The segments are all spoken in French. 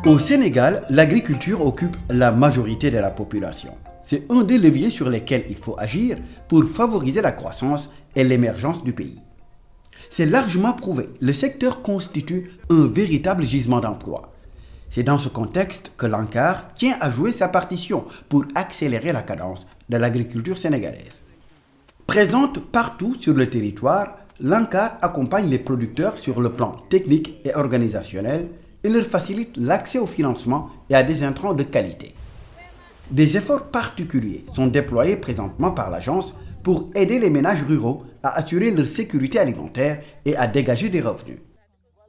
Au Sénégal, l'agriculture occupe la majorité de la population. C'est un des leviers sur lesquels il faut agir pour favoriser la croissance et l'émergence du pays. C'est largement prouvé, le secteur constitue un véritable gisement d'emploi. C'est dans ce contexte que l'ANCAR tient à jouer sa partition pour accélérer la cadence de l'agriculture sénégalaise. Présente partout sur le territoire, l'ANCAR accompagne les producteurs sur le plan technique et organisationnel et leur facilite l'accès au financement et à des intrants de qualité. Des efforts particuliers sont déployés présentement par l'agence pour aider les ménages ruraux à assurer leur sécurité alimentaire et à dégager des revenus.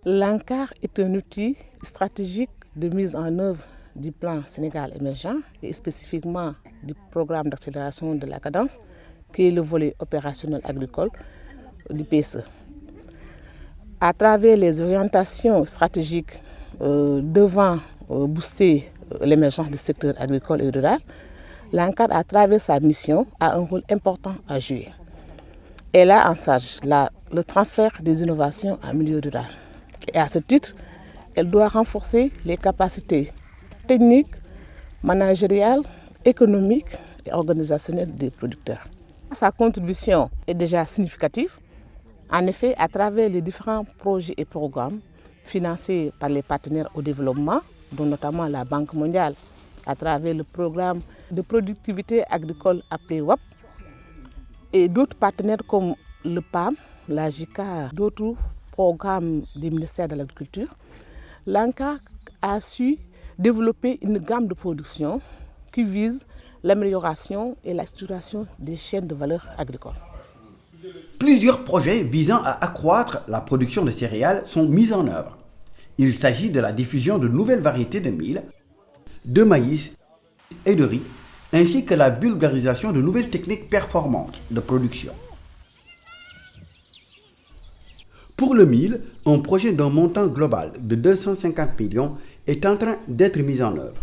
L'ANCAR est un outil stratégique de mise en œuvre du plan Sénégal émergent et spécifiquement du programme d'accélération de la cadence qui est le volet opérationnel agricole du PSE. À travers les orientations stratégiques devant booster l'émergence du secteur agricole et rural, l'ANCAR, à travers sa mission, a un rôle important à jouer. Elle a en charge le transfert des innovations en milieu rural. Et à ce titre, elle doit renforcer les capacités techniques, managériales, économiques et organisationnelles des producteurs. Sa contribution est déjà significative. En effet, à travers les différents projets et programmes financés par les partenaires au développement, dont notamment la Banque mondiale, à travers le programme de productivité agricole appelé WAP, et d'autres partenaires comme le PAM, la JICA, d'autres programmes du ministère de l'Agriculture, l'ANCAR a su développer une gamme de production qui vise l'amélioration et la structuration des chaînes de valeur agricoles. Plusieurs projets visant à accroître la production de céréales sont mis en œuvre. Il s'agit de la diffusion de nouvelles variétés de mil, de maïs et de riz, ainsi que la vulgarisation de nouvelles techniques performantes de production. Pour le mil, un projet d'un montant global de 250 millions est en train d'être mis en œuvre.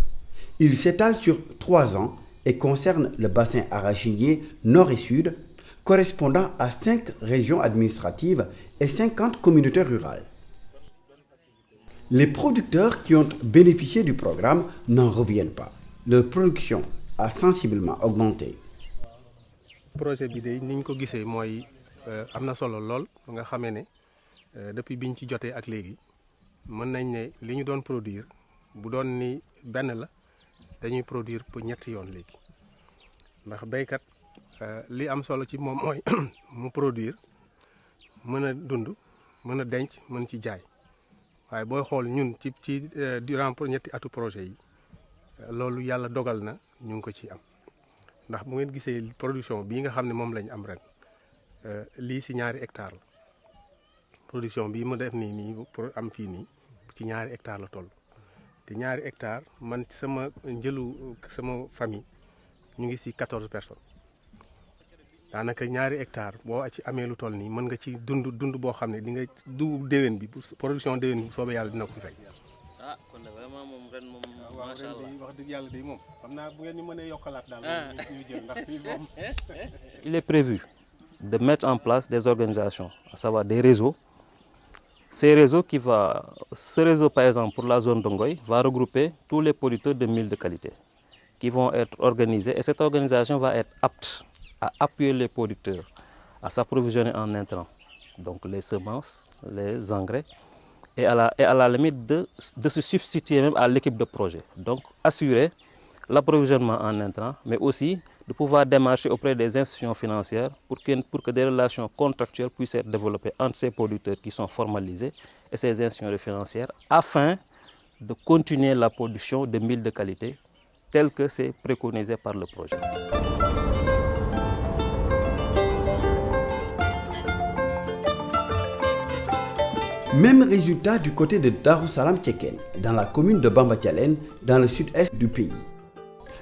Il s'étale sur 3 ans et concerne le bassin arachidier nord et sud, correspondant à 5 régions administratives et 50 communautés rurales. Les producteurs qui ont bénéficié du programme n'en reviennent pas. Leur production a sensiblement augmenté. Projet bi de niñ ko gisee mooy amna solo lool nga xamé né depuis biñ ci joté ak légui mën nañ né li ñu doon produire bu doon ni benn la dañuy produire pour ñetti yoon légui ndax baykat li am solo ci moom mooy mu produire mën a dund mën a denc mën ci jaay waaye booy xool ñun ci durant ñetti atu projet yi loolu yàlla dogal na ñu ngi ko ci am ndax bu ngeen gisee production bii nga xam ne moom lañ am ren lii si 2 hectares la production bii mu def nii pour am fii nii ci 2 hectares la toll te 2 hectares man sama njëlu sama famille ñu ngi si 14 personnes daanaka 2 hectares boo ci amee lu toll nii mën nga ci dund boo xam ne di nga du déwén bi production déwén bi bu soobee yàlla dina ko fay. ah kon de vraiment moom ren moom macha allah wax dëgg yàlla day moom xam naa bu ngeen ñu mënee yokkalaat daal ñu jël ndax fii moom. Il est prévu de mettre en place des organisations, à savoir des réseaux. Ce réseau par exemple pour la zone de Ngoy va regrouper tous les producteurs de mil de qualité qui vont être organisés et cette organisation va être apte à appuyer les producteurs à s'approvisionner en intrants, donc les semences, les engrais, et à la limite de se substituer même à l'équipe de projet. Donc assurer l'approvisionnement en intrants, mais aussi de pouvoir démarcher auprès des institutions financières pour que des relations contractuelles puissent être développées entre ces producteurs qui sont formalisés et ces institutions financières afin de continuer la production de mil de qualité tel que c'est préconisé par le projet. Même résultat du côté de Darussalam Tcheken, dans la commune de Bamba-Dialène, dans le sud-est du pays.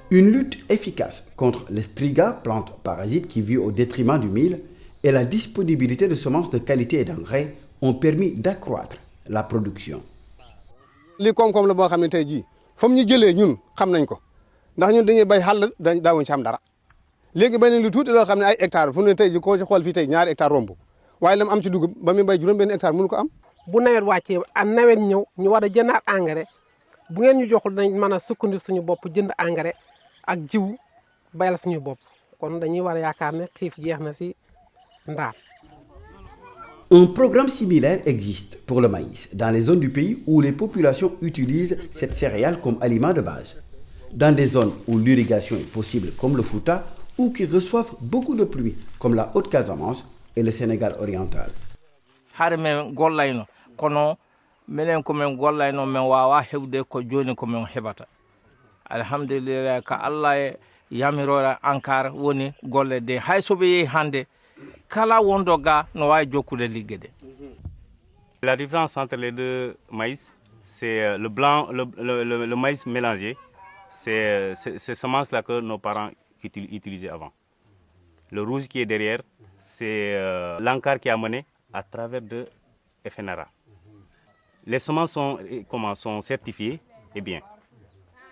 Une lutte efficace contre les striga, plante parasite qui vit au détriment du mil, et la disponibilité de semences de qualité et d'engrais ont permis d'accroître la production. li koom-koom la boo xam ne tey jii fa mu ñu jëlee ñun xam nañ ko ndax ñun dañuy bay xàll daawuñ ci am dara léegi bay nañ lu tuuti loo xam ne ay hectares fu mu ne tey jii koo ci xool fii tey 2 hectares romb waaye lam am ci dugub ba muy bay juróom benn hectare mënu ko am. bu nawet wàccee ak nawet ñëw ñu war a jënaat engrais bu ngeen ñu joxul dañ mën a sukkandiku suñu bopp jënd engrais ak jiw bayal suñu bopp kon dañuy war a yaakaar ne xiif jeex na si Ndar. Un programme similaire existe pour le maïs dans les zones du pays où les populations utilisent cette céréale comme aliment de base. Dans des zones où l'irrigation est possible comme le Fouta ou qui reçoivent beaucoup de pluie comme la Haute-Casamance et le Sénégal oriental. Hare men gollayno kono minen ko men gollayno men wawa hewde ko joni ko men hebata. Alhamdulillah ka Allah e yamirora Ankara woni golle de hay sobe yehi hande kala wondo ga no way jokkude liggede. La différence entre les deux maïs, c'est le blanc, le maïs mélangé, c'est ces semences-là que nos parents utilisaient avant. Le rouge qui est derrière, c'est l'Ankara qui a mené à travers de FNRA. Les semences sont certifiées et bien,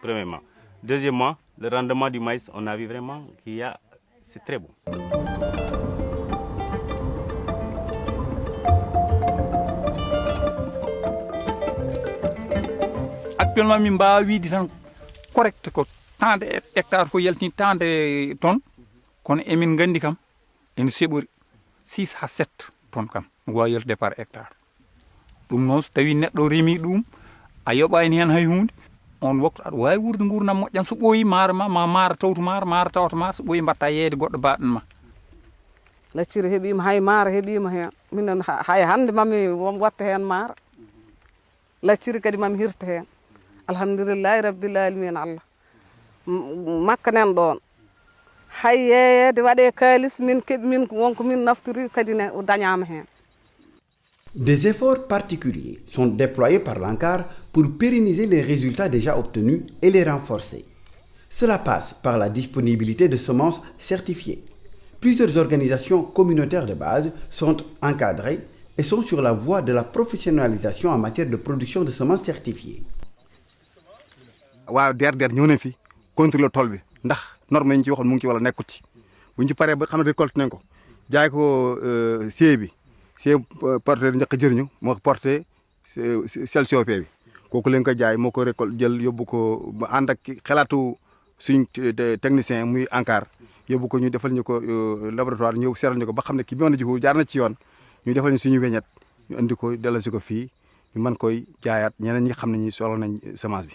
premièrement. Deuxièmement, le rendement du maïs, on a vu vraiment c'est très bon. Actuellement, min mbawa wiide tan correct ko tant de hectares ko yaltini tant de tonnes kono emin gandi kam ene seɓori 6 ha 7 tonnes kam no wawi yaltude par hectare ɗum noon so tawi neɗɗo remi ɗum a yoɓani hen hay hunde on waktu aɗa wawi wurde gurdam moƴƴam so ɓooyi maaro ma maaro tawtu maaro tawta maaro so ɓooyi mbatta yeeyde goɗɗo baɗɗo ma. Lacciri heeɓima hay maaro heeɓima hen minen hay hande mami watta hen maaro lacciri kadi mami hirta hen alhamdulillahi rabbil alamin Allah makka nen ɗon hay yeeyede waɗe kalis min keeɓi min wonko min naftiri kadi ne dañama hen. Des efforts particuliers sont déployés par l'Ankara pour pérenniser les résultats déjà obtenus et les renforcer. Cela passe par la disponibilité de semences certifiées. Plusieurs organisations communautaires de base sont encadrées et sont sur la voie de la professionnalisation en matière de production de semences certifiées. waaw der ñëw nañ fi contrôle tool bi ndax norme yi ñu ci waxoon mu ngi ci wala nekkut ci bu ñu ci paree ba xam ne récolte nañ ko jaay ko CIE bi CIE porté njëkk a jëriñu moo ko porté CLCOP bi kooku leen ko jaay moo ko récolte jël yóbbu ko ba ànd ak xalaatu suñ technicien muy Ankara yóbbu ko ñu defal ñu ko laboratoire ñëw seeral ñu ko ba xam ne kii bi mën a jiwu jaar na ci yoon ñu defal ñu suñu weñet ñu andi ko dellasi ko fii ñu mën koy jaayaat ñeneen ñi xam ne ñi soxla nañ semence bi.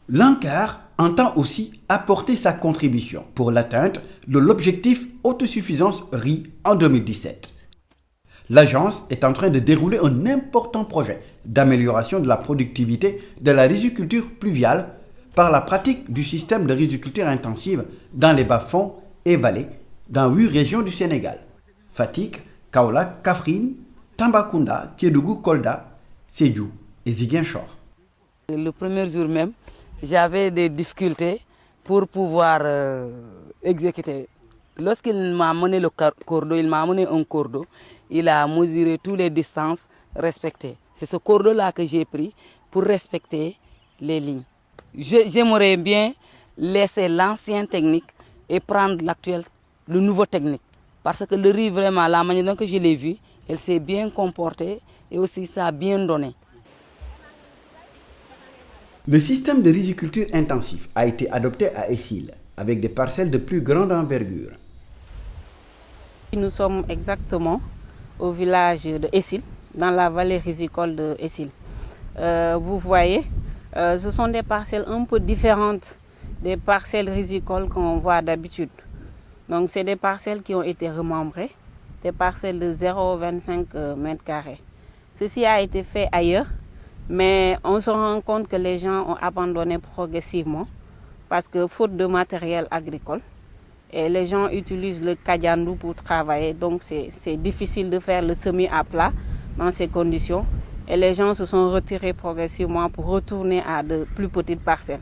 L'Ankara entend aussi apporter sa contribution pour l'atteinte de l'objectif autosuffisance riz en 2017. L'agence est en train de dérouler un important projet d'amélioration de la productivité de la riziculture pluviale par la pratique du système de riziculture intensive dans les bas-fonds et vallées dans 8 régions du Sénégal: Fatick, Kaolack, Kaffrine, Tambacounda, Kédougou, Kolda, Sédhiou et Ziguinchor. Le premier jour même, j'avais des difficultés pour pouvoir exécuter. Lorsqu'il m'a mené le cordeau, il m'a mené un cordeau, il a mesuré toutes les distances respectées. C'est ce cordeau-là que j'ai pris pour respecter les lignes. J'aimerais bien laisser l'ancienne technique et prendre le nouveau technique. Parce que le riz, vraiment, la manière dont je l'ai vu, elle s'est bien comportée et aussi ça a bien donné. Le système de riziculture intensif a été adopté à Essil, avec des parcelles de plus grande envergure. Nous sommes exactement au village de Essil, dans la vallée rizicole de Essil. Vous voyez, ce sont des parcelles un peu différentes des parcelles rizicoles qu'on voit d'habitude. Donc c'est des parcelles qui ont été remembrées, des parcelles de 0,25 m². Ceci a été fait ailleurs, mais on se rend compte que les gens ont abandonné progressivement parce que faute de matériel agricole, et les gens utilisent le kadiandou pour travailler, donc c'est difficile de faire le semis à plat dans ces conditions. Et les gens se sont retirés progressivement pour retourner à de plus petites parcelles.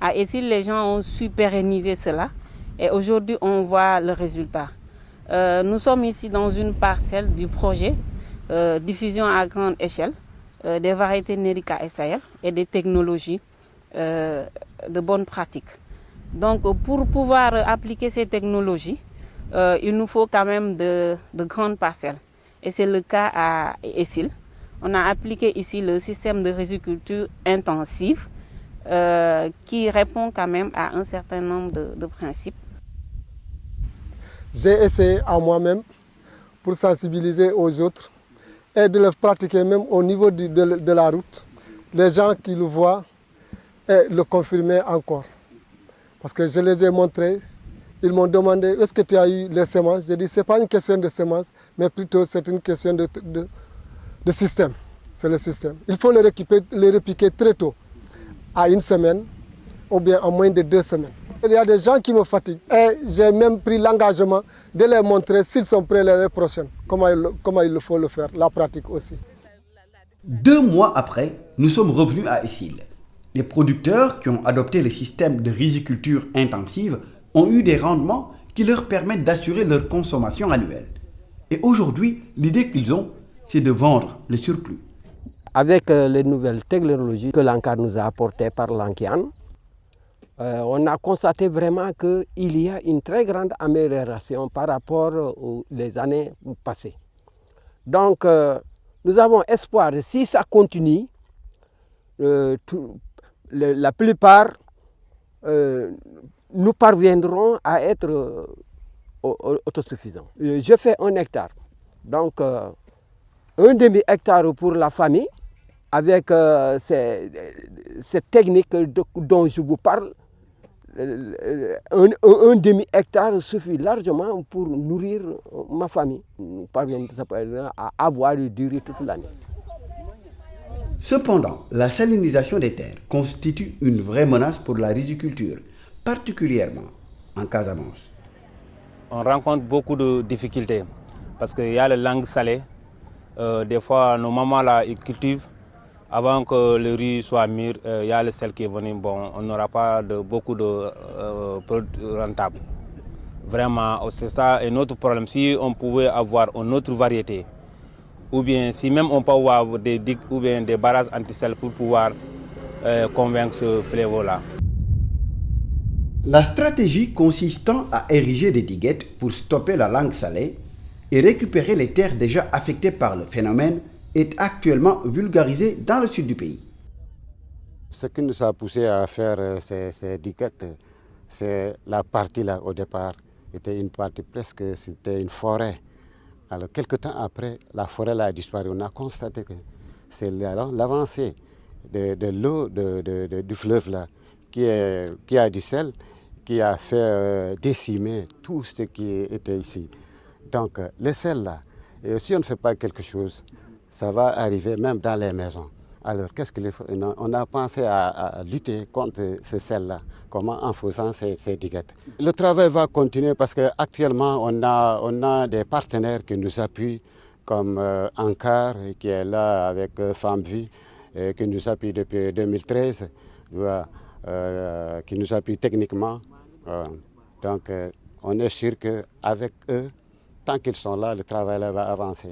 À Essil, les gens ont su pérenniser cela et aujourd'hui on voit le résultat. Nous sommes ici dans une parcelle du projet diffusion à grande échelle des variétés Nerica et Sahel et des technologies de bonnes pratiques. Donc pour pouvoir appliquer ces technologies, il nous faut quand même de grandes parcelles. Et c'est le cas à Essil. On a appliqué ici le système de riziculture intensive qui répond quand même à un certain nombre de principes. J'ai essayé à moi-même pour sensibiliser aux autres et de le pratiquer même au niveau de la route. Les gens qui le voient et le confirmer encore. Parce que je les ai montrés, ils m'ont demandé est-ce que tu as eu les semences. J'ai dit ce n'est pas une question de semences, mais plutôt c'est une question de système. C'est le système. Il faut les répliquer très tôt, à 1 semaine ou bien en moins de 2 semaines. Il y a des gens qui me fatiguent et j'ai même pris l'engagement de les montrer s'ils sont prêts l'année prochaine, comment il faut le faire, la pratique aussi. 2 mois après, nous sommes revenus à Essil. Les producteurs qui ont adopté le système de riziculture intensive ont eu des rendements qui leur permettent d'assurer leur consommation annuelle. Et aujourd'hui, l'idée qu'ils ont, c'est de vendre le surplus. Avec les nouvelles technologies que l'ANCAR nous a apportées par l'Ankian, on a constaté vraiment qu'il y a une très grande amélioration par rapport aux années passées. Donc, nous avons espoir, si ça continue, la plupart nous parviendrons à être autosuffisants. Je fais 1 hectare, donc 1 demi-hectare pour la famille, avec cette technique dont je vous parle. Un demi-hectare suffit largement pour nourrir ma famille. Nous parvenons à avoir duré toute l'année. Cependant, la salinisation des terres constitue une vraie menace pour la riziculture, particulièrement en Casamance. On rencontre beaucoup de difficultés parce qu'il y a la langue salée. Des fois, nos mamans là, ils cultivent. Avant que le riz soit mûr, il y a le sel qui est venu. Bon, on n'aura pas beaucoup de produits rentables. Vraiment, c'est ça un autre problème. Si on pouvait avoir une autre variété, ou bien si même on peut avoir des digues ou bien des barrages anti-sel pour pouvoir convaincre ce fléau-là. La stratégie consistant à ériger des diguettes pour stopper la langue salée et récupérer les terres déjà affectées par le phénomène est actuellement vulgarisée dans le sud du pays. Ce qui nous a poussé à faire ces diguettes, c'est la partie là au départ, était une partie presque, c'était une forêt. Alors quelques temps après, la forêt là a disparu. On a constaté que c'est l'avancée de l'eau du fleuve là qui a du sel, qui a fait décimer tout ce qui était ici. Donc le sel là, et si on ne fait pas quelque chose, ça va arriver même dans les maisons. Alors, qu'est-ce qu'il faut? On a pensé à lutter contre ce sel-là. Comment? En faisant ces diguettes. Le travail va continuer parce qu'actuellement, on a des partenaires qui nous appuient, comme ANCAR, qui est là avec Femmes Vie, qui nous appuie depuis 2013, qui nous appuie techniquement. Donc, on est sûr qu'avec eux, tant qu'ils sont là, le travail là va avancer.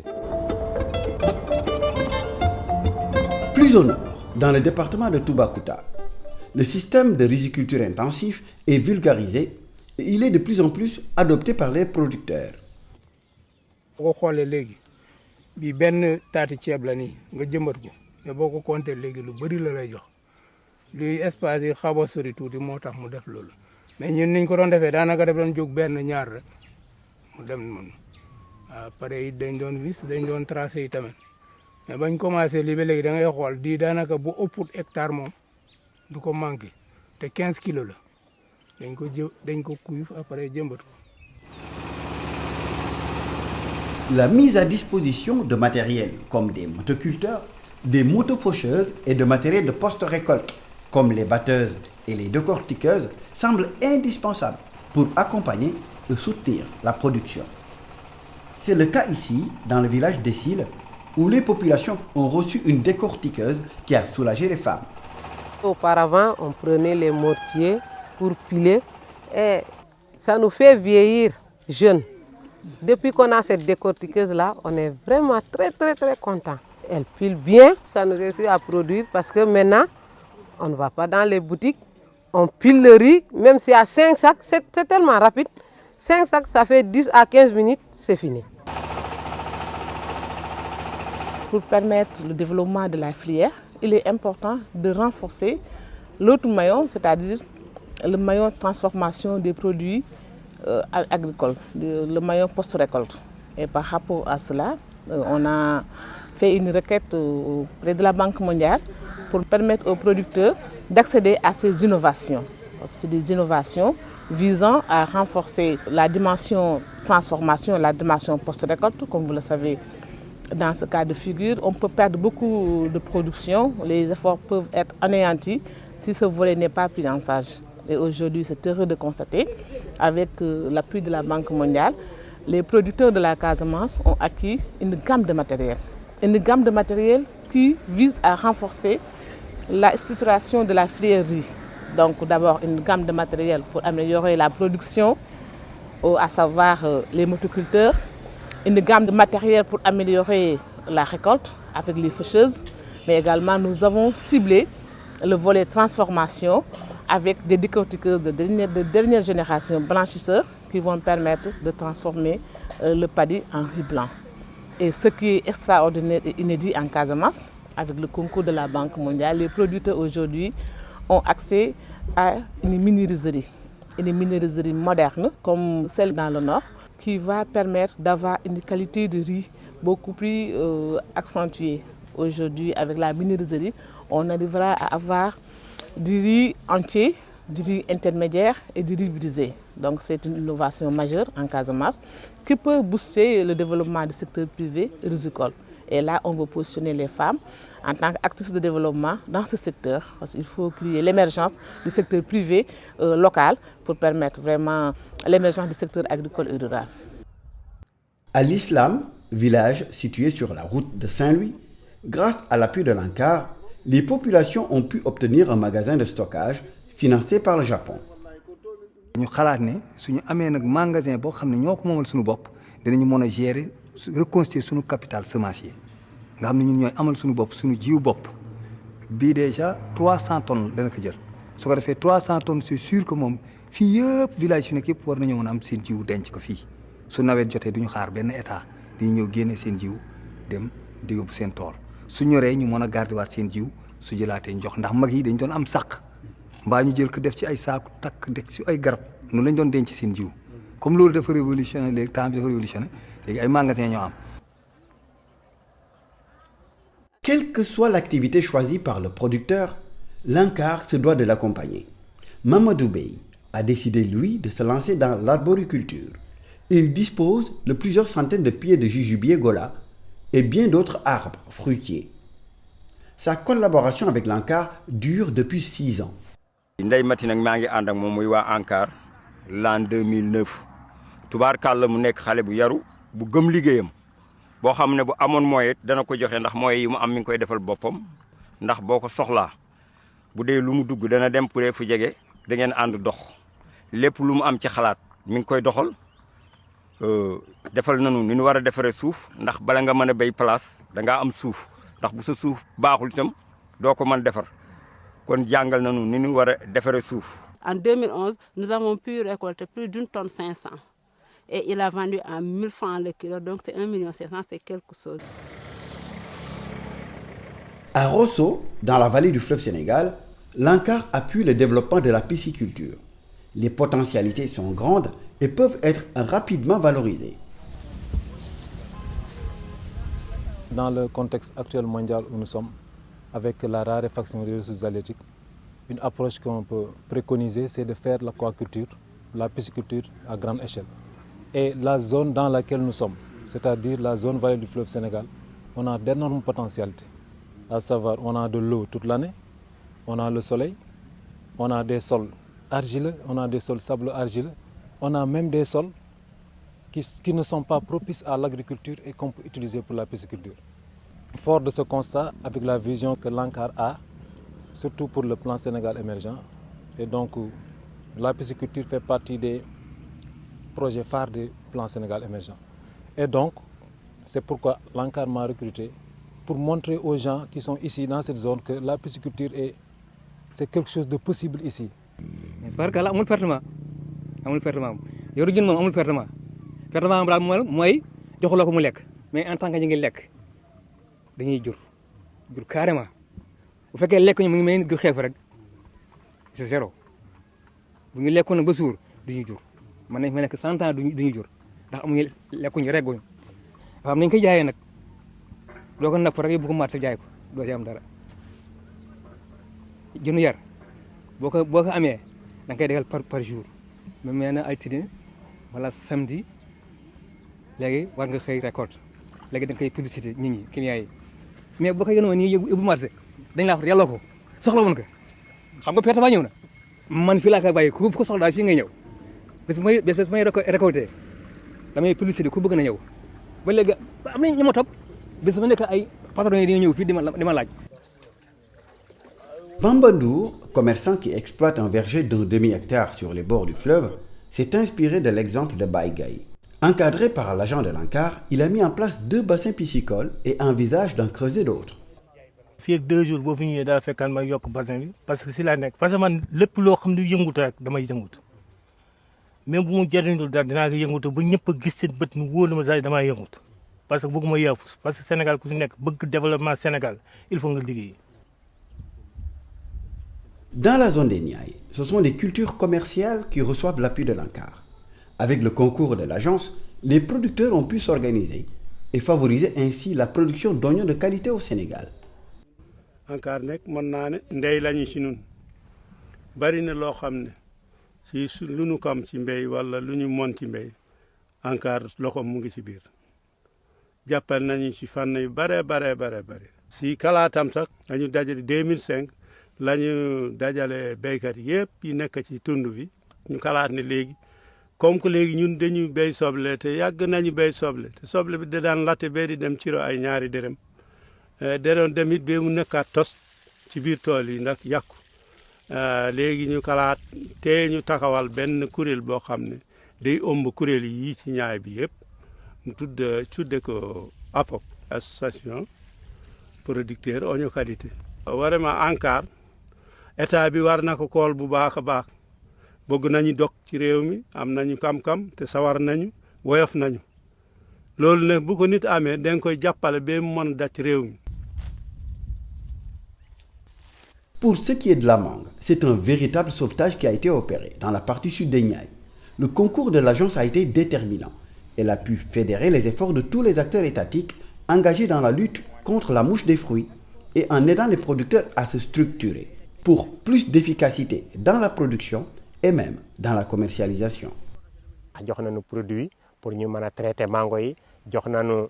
Plus au nord, dans le département de Toubacouta, le système de riziculture intensif est vulgarisé et il est de plus en plus adopté par les producteurs. boo xoolee léegi bi benn taati ceeb la nii nga jëmbat ko te boo ko compter léegi lu bëri la lay jox luy espace yi xaw a sori tuuti moo tax mu def loolu mais ñun niñ ko doon defee daanaka daf doon jóg benn ñaar rek mu dem noonu waaw pare it dañ doon wis dañ doon tracé yi tamit mais bañ commencé lii ba léegi da ngay xool di daanaka bu ëpput hectare moom du ko manqué te 15 kilos la dañ ko cuivre après jëmbat ko. La mise à disposition de matériel comme des motoculteurs, des motofaucheuses et de matériel de post-récolte comme les batteuses et les décortiqueuses semble indispensable pour accompagner et soutenir la production. C'est le cas ici, dans le village d'Essil, où les populations ont reçu une décortiqueuse qui a soulagé les femmes. Auparavant, on prenait les mortiers pour piler et ça nous fait vieillir jeunes. Depuis qu'on a cette décortiqueuse-là, on est vraiment très contents. Elle pile bien, ça nous réussit à produire parce que maintenant, on ne va pas dans les boutiques, on pile le riz, même s'il y a 5 sacs, c'est tellement rapide. 5 sacs, ça fait 10 à 15 minutes, c'est fini. pour permettre le développement de la filière, il est important de renforcer l'autre maillon, c'est-à-dire le maillon de transformation des produits agricoles, le maillon post-récolte. Et par rapport à cela, on a fait une requête auprès de la Banque mondiale pour permettre aux producteurs d'accéder à ces innovations. C'est des innovations visant à renforcer la dimension transformation et la dimension post-récolte. Comme vous le savez, dans ce cas de figure, on peut perdre beaucoup de production, les efforts peuvent être anéantis si ce volet n'est pas pris en charge. Et aujourd'hui, c'est heureux de constater, avec l'appui de la Banque mondiale, les producteurs de la Casamance ont acquis une gamme de matériel. Une gamme de matériel qui vise à renforcer la structuration de la filière riz. Donc d'abord une gamme de matériel pour améliorer la production, à savoir les motoculteurs. Une gamme de matériel pour améliorer la récolte avec les faucheuses. Mais également nous avons ciblé le volet transformation avec des décortiqueuses de dernière génération blanchisseurs qui vont permettre de transformer le paddy en riz blanc. Et ce qui est extraordinaire et inédit en Casamance, avec le concours de la Banque mondiale, les producteurs aujourd'hui ont accès à une minéraliserie moderne comme celle dans le Nord, qui va permettre d'avoir une qualité de riz beaucoup plus accentuée. Aujourd'hui, avec la minéraliserie, on arrivera à avoir du riz entier, du riz intermédiaire et du riz brisé. Donc c'est une innovation majeure en Casamance qui peut booster le développement du secteur privé risicole. Et là, on veut positionner les femmes en tant qu'actrices de développement dans ce secteur. Parce qu'il faut créer l'émergence du secteur privé local pour permettre vraiment l'émergence du secteur agricole et rural. À l'Islam, village situé sur la route de Saint-Louis, grâce à l'appui de l'ANCAR, les populations ont pu obtenir un magasin de stockage financé par le Japon. Nous avons un magasin qui nous gérer reconstruire notre capital semencier. Nous avons déjà 300 tonnes de ko jël. Su ko defee 300 tonnes c'est sûr que moom fii yëpp village fi nekk yëpp war nañoo mën a am seen jiw denc ko fii. Su nawet jotee duñu xaar benn état dañu ñëw génne seen jiw dem di yóbbu seen tool. Su ñoree ñu mën a garder waat seen jiw su jëlaatee njox ndax mag yi dañ doon am sàq mbaa ñu jël ko def ci ay saaku takk def ci ay garab noonu lañ doon denc seen jiw. Comme loolu dafa révolutionné léegi temps bi dafa révolutionné léegi ay magasin ñoo am. Quelle que soit l'activité choisie par le producteur, l'ANCAR se doit de l'accompagner. Mamadou Bey a décidé, lui, de se lancer dans l'arboriculture. Il dispose de plusieurs centaines de pieds de jujubier Gola et bien d'autres arbres fruitiers. Sa collaboration avec l'ANCAR dure depuis 6 ans. Ndey Mati nag maa ngi ànd ak moom muy waa ANCAR l'an 2009 tubaarkàlla mu nekk xale bu yaru bu gëm liggéeyam boo xam ne bu amoon moyen dana ko joxe ndax moyen yi mu am mi ngi koy defal boppam ndax boo ko soxlaa bu dee lu mu dugg dana dem pour fu jege da ngeen ànd dox lépp lu mu am ci xalaat mi ngi koy doxal defal nañu ni ñu war a defaree suuf ndax bala nga mën a béy place da ngaa am suuf ndax bu sa suuf baaxul itam doo ko mën defar kon jàngal nañu ni ñu war a defaree suuf. En 2011, nous avons pu récolter plus d'une tonne 500. Et il a vendu à 1000 francs le kilo, donc c'est 1 500 000, c'est quelque chose. À Rosso, dans la vallée du fleuve Sénégal, l'ANCAR appuie le développement de la pisciculture. Les potentialités sont grandes et peuvent être rapidement valorisées. Dans le contexte actuel mondial où nous sommes, avec la raréfaction des ressources halieutiques, une approche qu'on peut préconiser, c'est de faire l'aquaculture, la pisciculture à grande échelle. Et la zone dans laquelle nous sommes, c'est-à-dire la zone vallée du fleuve Sénégal, on a d'énormes potentialités. À savoir, on a de l'eau toute l'année, on a le soleil, on a des sols argileux, on a des sols sablo-argileux, on a même des sols qui ne sont pas propices à l'agriculture et qu'on peut utiliser pour la pisciculture. Fort de ce constat, avec la vision que l'ANCAR a, surtout pour le plan Sénégal émergent, et donc la pisciculture fait partie des projets phares du plan Sénégal émergent. Et donc, c'est pourquoi l'ANCAR m'a recruté pour montrer aux gens qui sont ici dans cette zone que la pisciculture c'est quelque chose de possible ici. Parce que là, amul pertement, yoru jën moom amul pertement daal mooy joxuloo ko mu lekk mais en tant que ñu ngi lekk dañuy jur carrément bu fekkee lekk ñu mu ngi mel ni xeef rek c'est zéro bu ñu lekkoon nag ba suur duñu jur mën nañ fa nekk 100 ans duñu jur ndax amuñu lekkuñu regguñu dafa am nañ koy jaayee nag doo ko napp rek yóbbu ko marché jaay ko doo ci am dara jënu yar boo ko amee da nga koy dégal par jour même nee na altine wala samedi léegi war nga xëy récolte léegi da nga koy publicité nit ñi clients yi mais boo ko yónnee nii yóbbu marché dañ laa wax yàlla ko soxla woon ko xam nga perte ba ñëw na man fii laa koy bàyyi ku ko soxlaa fii ngay ñëw bés may récolté damay publicité ku bëgg na ñëw ba léegi am nañ ñi ma topp bés ma nekk ay patron yi dañoo ñëw fii di ma laaj. Bambandour, commerçant qui exploite un verger d'un demi-hectare sur les bords du fleuve, s'est inspiré de l'exemple de Baïgaï. Encadré par l'agent de l'ANCAR, il a mis en place 2 bassins piscicoles et envisage d'en creuser d'autres. fii ak 2 jours boo fi ñëwee daa fekkaan ma yokk bassin bi parce que si laa nekk parce que man lépp loo xam ne yëngutu rek damay yëngutu même bu mu jëriñul dara dinaa ko yëngutu ba ñëpp a gis seen bët ni wóor na ma sax damay yëngutu parce que bëgguma yaafus parce que Sénégal ku si nekk bëgg développement Sénégal il faut nga liggéey. Dans la zone des Niayes, ce sont les cultures commerciales qui reçoivent l'appui de l'ANCAR. Avec le concours de l'agence, les producteurs ont pu s'organiser et favoriser ainsi la production d'oignons de qualité au Sénégal. ANCAR nekk mën naa ne ndey lañu ci ñun bari na loo xam ne ci lu ñu kam ci mbéy wala lu ñu mën ci mbéy ANCAR loxoom mu ngi ci biir jàppal nañu ci fànn yu bare. si kalaatam sax dañu dajale 2005 lañu dajale béykat yëpp yi nekk ci tund bi ñu kalaat ne léegi comme que léegi ñun dañu béy soble te yàgg nañu béy soble te soble bi da daan latte bee di dem ciro ay ñaari dërëm deroon demit bee mu nekkaat tos ci biir tool yi ndax yàqu léegi ñu kalaat te ñu taxawal benn kuréel boo xam ne day ëmb kuréel yi ci ñaay bi yëpp mu tudde ko APOC association producteur oignon qualité. vraiment ANCAR état bi war na ko kool bu baax a baax bëgg nañu dog ci réew mi am nañu kam-kam te sawar nañu woyof nañu loolu nag bu ko nit amee da nga koy jàppale ba mu mën a daj réew mi. Pour ce qui est de la mangue, c'est un véritable sauvetage qui a été opéré dans la partie sud des Niayes. Le concours de l'agence a été déterminant. Elle a pu fédérer les efforts de tous les acteurs étatiques engagés dans la lutte contre la mouche des fruits et en aidant les producteurs à se structurer pour plus d'efficacité dans la production et même dans la commercialisation. jox nañu produit pour ñu mën a traiter mango yi jox nañu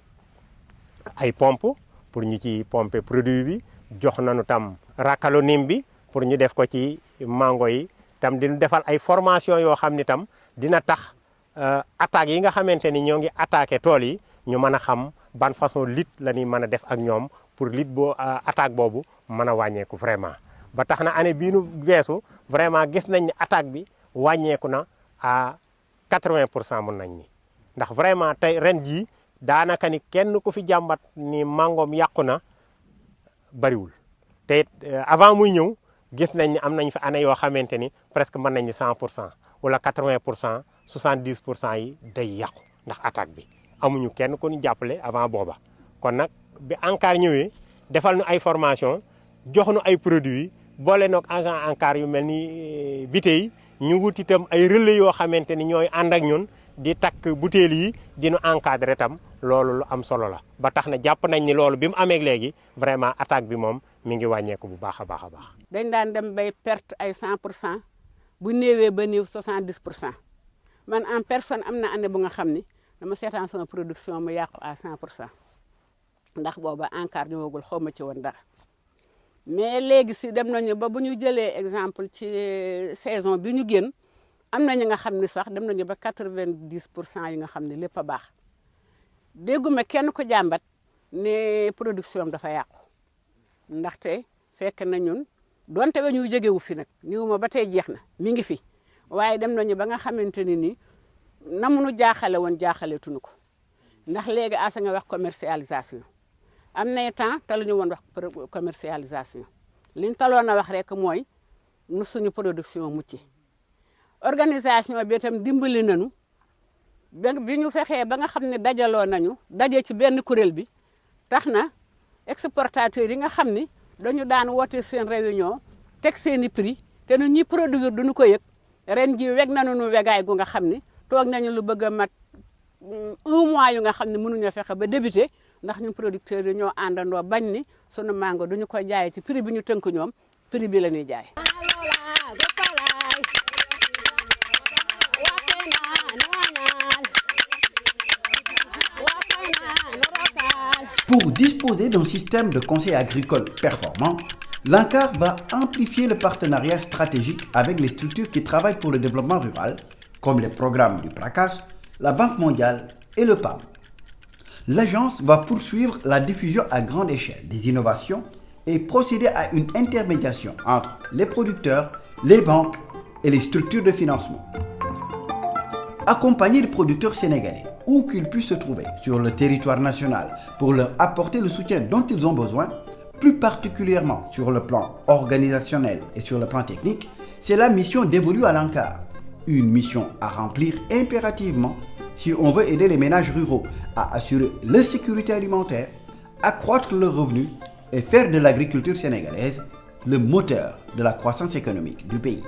ay pompe pour ñu ci pomper produit bi jox nañu tam racalonim bi pour ñu def ko ci mango yi tam dinu defal ay formation yoo xam ni tam dina tax attaques yi nga xamante ni ñoo ngi attaqué tool yi ñu mën a xam ban façon lutte la ñuy mën a def ak ñoom pour lutte boo attaque boobu mën a wàññeeku vraiment. ba tax na année bii nu weesu vraiment gis nañ ne attaque bi wàññeeku na à 80% mën nañ ni ndax vraiment tey ren jii daanaka ni kenn ku fi jàmbat ni mangoom yàqu na bariwul te avant muy ñëw gis nañ ni am nañ fi année yoo xamante ni presque mën nañ ni 100% wala 80% 70% yi day yàqu ndax attaque bi amuñu kenn ku ñu jàppale avant booba. kon nag bi ANCAR ñëwee defal nu ay formation jox nu ay produits boole noog agent ANCAR yu mel ni bité ñu wut itam ay relais yoo xamante ni ñooy ànd ak ñun di takk butéel yi di nu encadré tam loolu lu am solo la. ba tax na jàpp nañ ni loolu bi mu amee léegi vraiment attaque bi moom mi ngi wàññeeku bu baax a baax a baax. dañ daan dem bay perte ay 100% bu néewee ba néew 70% man en personne am na année bu nga xam ni dama seetaan sama production mu yàqu à 100% ndax booba ANCAR ñëwagul xaw ma ci woon dara. mais léegi si dem nañu ba bu ñu jëlee exemple ci saison bi ñu génn am na ñi nga xam ne sax dem nañu ba 90% yi nga xam ne lépp a baax dégguma kenn ko jàmbat ne production dafa yàqu ndaxte fekk na ñun donte we ñu jógewu fi nag ñëwuma ba tey jeex na mi ngi fi waaye dem nañu ba nga xamante ni ni namunu jaaxale woon jaaxaletuñu ko ndax léegi asa nga wax commercialisation am na temps te lu ñu woon wax commercialisation liñ taloon a wax rek mooy nu suñu production mucc organisation bi itam dimbali nañu bi ñu fexee ba nga xam ne dajaloo nañu daje ci benn kuréel bi tax na exportateurs yi nga xam ni dañu daan woote seen réunion teg seen i prix te ñun ñi produire duñu ko yëg ren ji weg nañu nu wegaay gu nga xam ni toog nañu lu bëgg a mat 1 mois yu nga xam ne mënuñoo fexe ba débuté ndax ñun producteurs yi ñoo àndandoo bañ ni sunu mango duñu ko jaayee ci prix bi ñu tënk ñoom prix bi la ñuy jaay. Pour disposer d'un système de conseil agricole performant, l'ANCAR va amplifier le partenariat stratégique avec les structures qui travaillent pour le développement rural, comme les programmes du PRACAS, la Banque mondiale et le PAM. L'agence va poursuivre la diffusion à grande échelle des innovations et procéder à une intermédiation entre les producteurs, les banques et les structures de financement. Accompagner les producteurs sénégalais, où qu'ils puissent se trouver sur le territoire national, pour leur apporter le soutien dont ils ont besoin, plus particulièrement sur le plan organisationnel et sur le plan technique, c'est la mission dévolue à l'ANCAR. Une mission à remplir impérativement si on veut aider les ménages ruraux à assurer leur sécurité alimentaire, accroître leurs revenus et faire de l'agriculture sénégalaise le moteur de la croissance économique du pays.